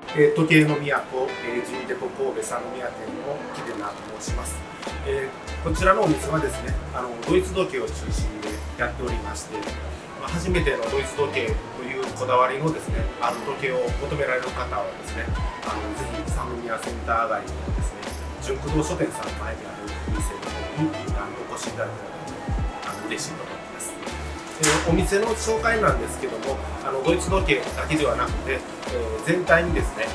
時計の都、ジンテコ神戸三宮店の木出名と申します。こちらのお店はですね、ドイツ時計を中心にやっておりまして、初めてのドイツ時計というこだわりのですね、ある時計を求められる方はですね、ぜひ三宮センター街のですね、純駆動書店さんの前にあるお店の方にお越しいただけたら嬉しいと思います。お店の紹介なんですけども、ドイツ時計だけではなくて、全体にですね、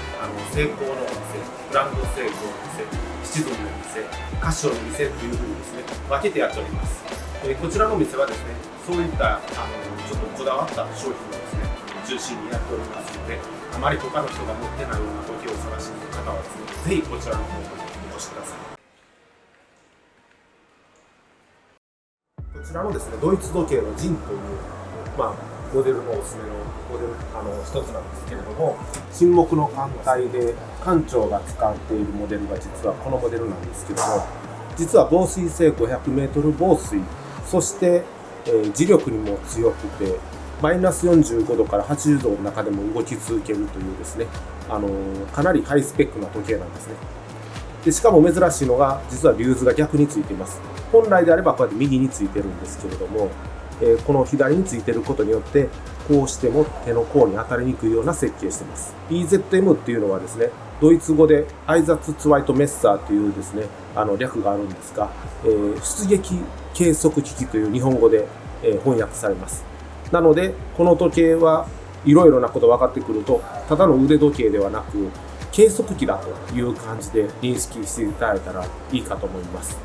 セイコーのお店、グランドセイコーのお店、シチズンのお店、カシオの店というふうにですね、分けてやっております。こちらのお店はですね、そういったちょっとこだわった商品をですね、中心にやっておりますので、あまり他の人が持ってないような時計を探しに行く方はですね、ぜひこちらの方にお越しください。こちらのですね、ドイツ時計のジンという、モデルのおすすめのモデル一つなんですけれども、沈黙の艦隊で艦長が使っているモデルが実はこのモデルなんですけども、実は防水性 500m 防水、そして、磁力にも強くてマイナス45度から80度の中でも動き続けるというですね、かなりハイスペックな時計なんですね。でしかも珍しいのが、実はリューズが逆についています。本来であればこうやって右についてるんですけれども、この左についていることによってこうしても手の甲に当たりにくいような設計しています。 EZM っていうのはですね、ドイツ語でアイザツツワイトメッサーというですね、略があるんですが、出撃計測機器という日本語で、翻訳されます。なのでこの時計はいろいろなことが分かってくると、ただの腕時計ではなく計測器だという感じで認識していただいたらいいかと思います。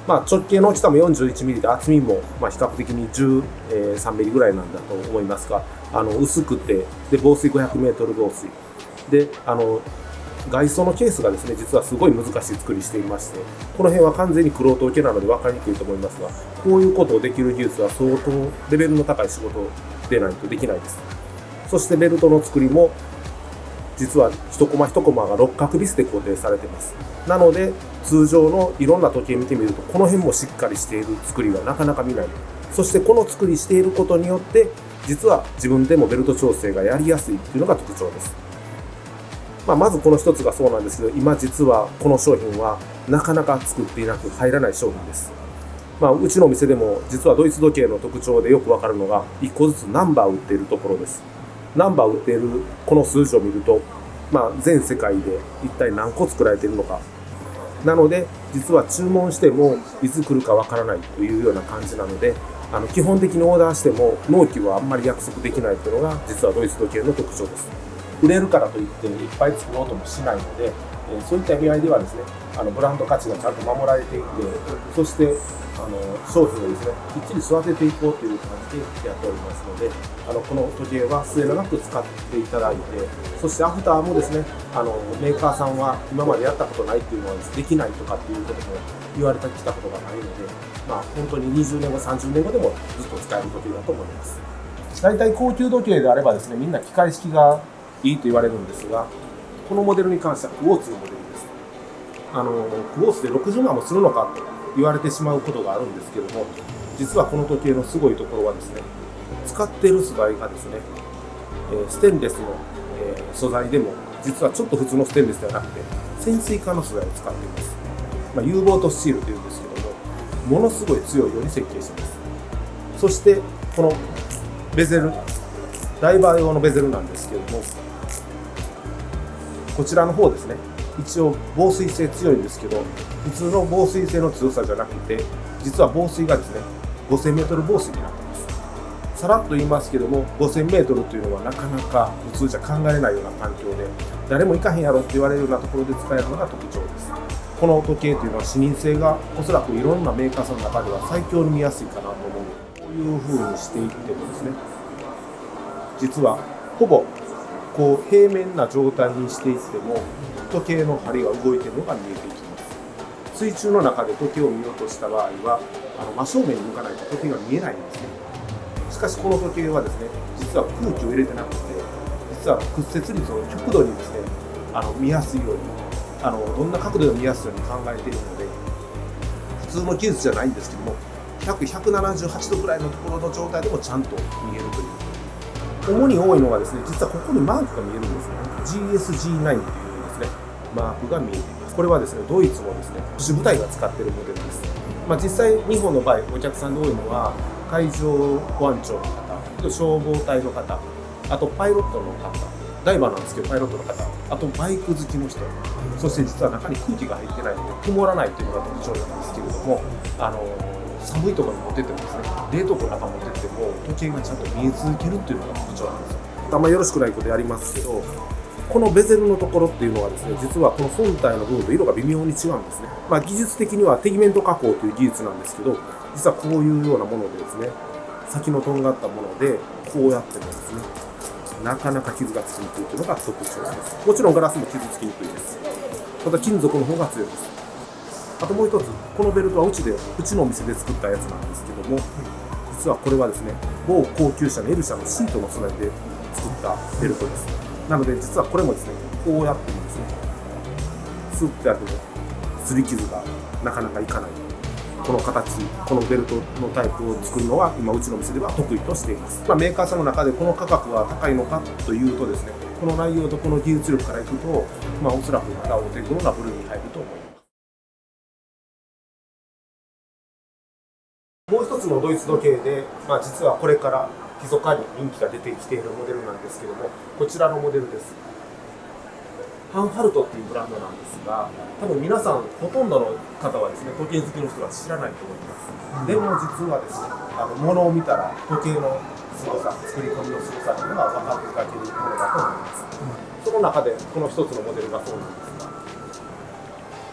直径の大きさも 41mm で、厚みも比較的に 13mm ぐらいなんだと思いますが、薄くて、で防水 500m 防水で、外装のケースがですね、実はすごい難しい作りしていまして、この辺は完全に玄人受けなので分かりにくいと思いますが、こういうことをできる技術は相当レベルの高い仕事でないとできないです。そしてベルトの作りも実は一コマ一コマが六角ビスで固定されています。なので通常のいろんな時計見てみると、この辺もしっかりしている作りはなかなか見ない。そしてこの作りしていることによって、実は自分でもベルト調整がやりやすいというのが特徴です。まずこの一つがそうなんですけど、今実はこの商品はなかなか作っていなく入らない商品です。うちのお店でも実はドイツ時計の特徴でよくわかるのが、1個ずつナンバーを売っているところです。ナンバーを売っているこの数字を見ると、全世界で一体何個作られているのか。なので実は注文してもいつ来るかわからないというような感じなので、基本的にオーダーしても納期はあんまり約束できないというのが実はドイツ時計の特徴です。売れるからといっていっぱい作ろうともしないので、そういった意味合いではですね、ブランド価値がちゃんと守られていて、そして商品をですね、きっちり育てていこうという感じでやっておりますので、この時計は末永く使っていただいて、そしてアフターもですね、メーカーさんは今までやったことないっていうのはできないとかっていうことも言われてきたことがないので、本当に20年後30年後でもずっと使える時計だと思います。大体高級時計であればですね、みんな機械式がいいと言われるんですが、このモデルに関してはクォーツのモデルです。クォーツで60万もするのかと言われてしまうことがあるんですけども、実はこの時計のすごいところはですね、使っている素材がですね、ステンレスの、素材でも実はちょっと普通のステンレスではなくて潜水艦の素材を使っています。U ボートスチールというんですけども、ものすごい強いように設計しています。そしてこのベゼル、ダイバー用のベゼルなんですけども、こちらの方ですね、一応防水性強いんですけど、普通の防水性の強さじゃなくて、実は防水がですね 5000m 防水になっています。さらっと言いますけども、5000m というのはなかなか普通じゃ考えれないような環境で、誰も行かへんやろって言われるようなところで使えるのが特徴です。この時計というのは視認性がおそらくいろんなメーカーさんの中では最強に見やすいかなと思う。こういう風にしていってもですね、実はほぼこう平面な状態にしていっても時計の針が動いているのが見えていきます。水中の中で時計を見ようとした場合は真正面に向かないと時計が見えないんですね。しかしこの時計はですね、実は空気を入れてなくて、実は屈折率を極度にですね見やすいようにどんな角度でも見やすいように考えているので、普通の技術じゃないんですけども、178度ぐらいのところの状態でもちゃんと見えるという、主に多いのがですね、実はここにマークが見えるんですね。GSG9 というですね、マークが見えています。これはですね、ドイツのですね、特殊部隊が使っているモデルです。実際、日本の場合、お客さんで多いのは、海上保安庁の方、消防隊の方、あとパイロットの方、ダイバーなんですけど、パイロットの方、あとバイク好きの人、そして実は中に空気が入ってないので、曇らないというのが特徴なんですけれども、寒いところに持ってってもですね、冷凍庫の中持ってっても、時計がちゃんと見え続けるっていうのが特徴なんですよ。あんまよろしくないことやりますけど、このベゼルのところっていうのはですね、実はこの本体の部分と色が微妙に違うんですね。技術的にはテギメント加工という技術なんですけど、実はこういうようなものでですね、先のとんがったもので、こうやってもですね、なかなか傷がつきにくいというのが特徴です。もちろんガラスも傷つきにくいです。ただ金属の方が強いです。あともう一つ、このベルトはうちのお店で作ったやつなんですけども、実はこれはですね、某高級車の L 社のシートの素材で作ったベルトです。なので実はこれもですね、こうやってもですね、スッてやっても擦り傷がなかなかいかない。この形、このベルトのタイプを作るのは今うちの店では得意としています。メーカーさんの中でこの価格は高いのかというとですね、この内容とこの技術力からいくと、おそらくまだお手頃な部類に入ると思います。もう一つのドイツ時計で、実はこれから密かに人気が出てきているモデルなんですけども、こちらのモデルです。ハンハルトっていうブランドなんですが、多分皆さんほとんどの方はですね、時計好きの人は知らないと思います。でも実はですね、物を見たら時計の凄さ、作り込みの凄さというのが分かっていただけるものだと思います。その中でこの一つのモデルがそうなんです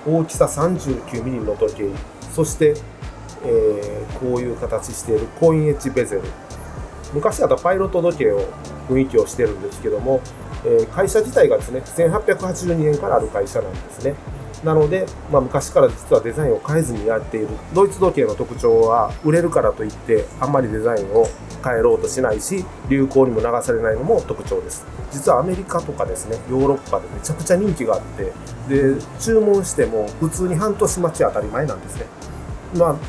が、大きさ 39mm の時計、そしてこういう形しているコインエッジベゼル。昔だとパイロット時計を雰囲気をしてるんですけども、会社自体がですね、1882年からある会社なんですね。なので、昔から実はデザインを変えずにやっている。ドイツ時計の特徴は、売れるからといってあんまりデザインを変えろうとしないし、流行にも流されないのも特徴です。実はアメリカとかですね、ヨーロッパでめちゃくちゃ人気があって、で注文しても普通に半年待ち当たり前なんですね。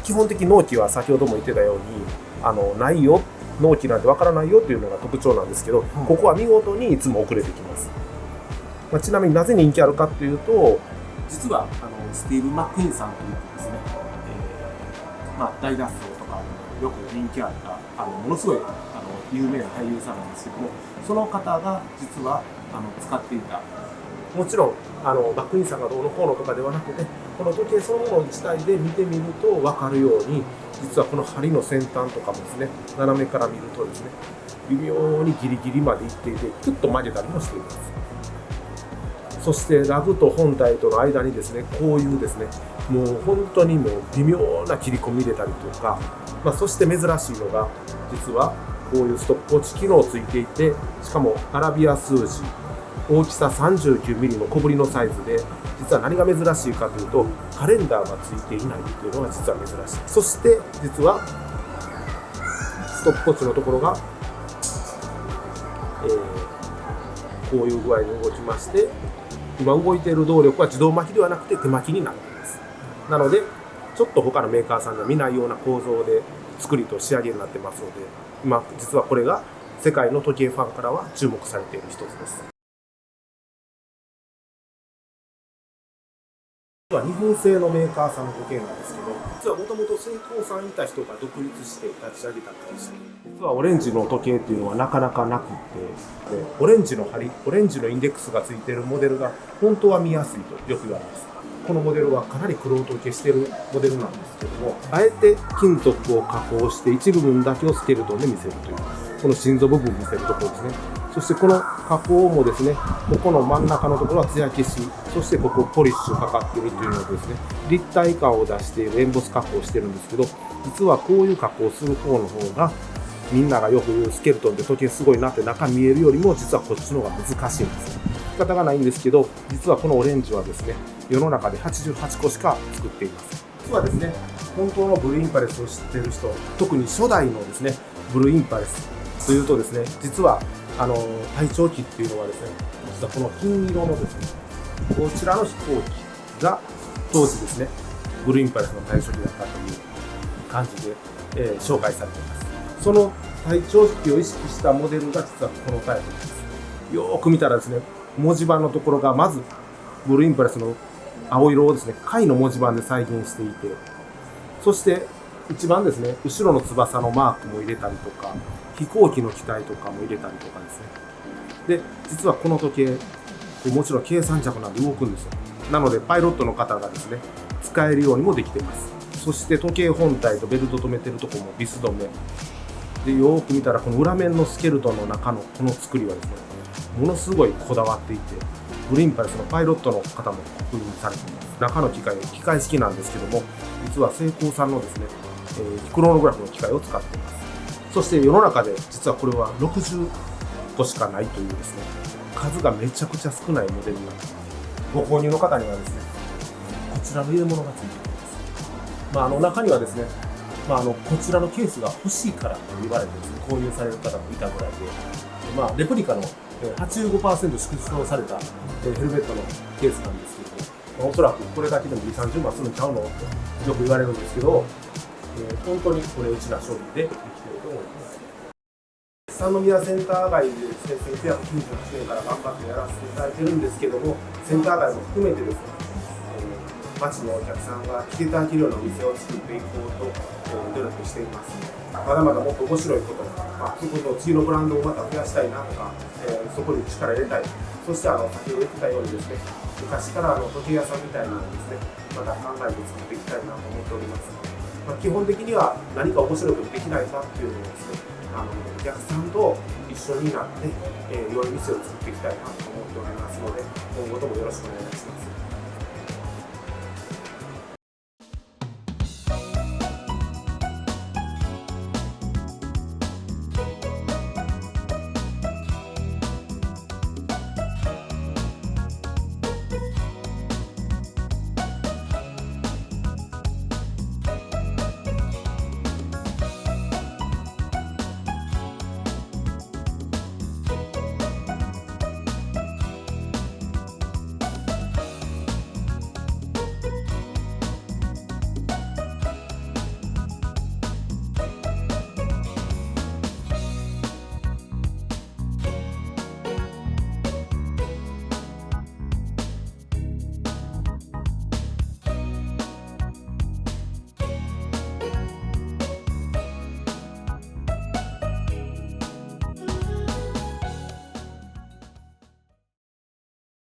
基本的に納期は先ほども言ってたようにないよ、納期なんてわからないよというのが特徴なんですけど、ここは見事にいつも遅れてきます。ちなみになぜ人気あるかというと、実はスティーブ・マックイーンさんというですね、大脱走とかよく人気あったものすごい有名な俳優さんなんですけども、その方が実は使っていた。もちろんマックイーンさんがどうのこうのとかではなくて、この時計そのもの自体で見てみると分かるように、実はこの針の先端とかもですね、斜めから見るとですね、微妙にギリギリまでいっていて、キュッと曲げたりもしています。そしてラグと本体との間にですね、こういうですね、もう本当にもう微妙な切り込み入れたりとか、そして珍しいのが、実はこういうストップウォッチ機能ついていて、しかもアラビア数字、大きさ 39mm の小ぶりのサイズで、実は何が珍しいかというと、カレンダーがついていないというのが実は珍しい。そして実はストップウォッチのところが、こういう具合に動きまして、今動いている動力は自動巻きではなくて手巻きになっています。なのでちょっと他のメーカーさんでは見ないような構造で作りと仕上げになってますので、今実はこれが世界の時計ファンからは注目されている一つです。日本製のメーカーさんの時計なんですけど、実はもともとセイコーさんいた人が独立して立ち上げた会社。実はオレンジの時計っていうのはなかなかなくて、オレンジの針、オレンジのインデックスがついているモデルが本当は見やすいとよく言われます。このモデルはかなり玄人受けしているモデルなんですけども、あえて金属を加工して一部分だけをスケルトンで見せるという、この心臓部分を見せるところですね。そしてこの加工もですね、ここの真ん中のところは艶消し、そしてここポリッシュかかっているというのでですね、立体感を出しているエンボス加工をしてるんですけど、実はこういう加工をする方の方が、みんながよく言うスケルトンで時計すごいなって中見えるよりも、実はこっちの方が難しいんです。仕方がないんですけど、実はこのオレンジはですね、世の中で88個しか作っています。実はですね、本当のブルーインパレスを知っている人、特に初代のですね、ブルーインパレスというとですね、実は隊長機っていうのはですね、実はこの金色のですね、こちらの飛行機が当時ですね、ブルーインパレスの隊長機だったという感じで、紹介されています。その体長式を意識したモデルが実はこのタイプです。よーく見たらですね、文字盤のところがまずブルーインパルスの青色をですね、貝の文字盤で再現していて、そして一番ですね、後ろの翼のマークも入れたりとか、飛行機の機体とかも入れたりとかですね。で、実はこの時計、もちろん計算尺なんで動くんですよ。なので、パイロットの方がですね、使えるようにもできています。そして時計本体とベルト止めてるところもビス止め。で、よーく見たら、この裏面のスケルトンの中のこの作りはですね、ものすごいこだわっていて、ブルーインパルスのパイロットの方も刻印されています。中の機械式なんですけども、実はセイコーさんのですね、クロノグラフの機械を使っています。そして世の中で実はこれは60個しかないというですね、数がめちゃくちゃ少ないモデルになっていて、ご購入の方にはですね、こちらの入れ物がついています。中にはですね、こちらのケースが欲しいからと言われてですね、購入される方もいたぐらいで、レプリカの85% 縮小されたヘルメットのケースなんですけども、おそらくこれだけでも2、30万するんちゃうのとよく言われるんですけど、本当にこれうちな商品でできていると思います。三宮センター街でですね、1998年から頑張ってやらせていただいてるんですけども、センター街も含めてですね、街のお客さんが来ていただけるようなお店を作っていこうと努力しています。まだまだもっと面白いこと、次のブランドをまた増やしたいなとか、そこに力入れたい。そして先ほど言ってたようにですね、昔から時計屋さんみたいなのをですね、また考えて作っていきたいなと思っております。基本的には何か面白いことできないかっていうのをですね、お客さんと一緒になって、良い店を作っていきたいなと思っておりますので、今後ともよろしくお願いします。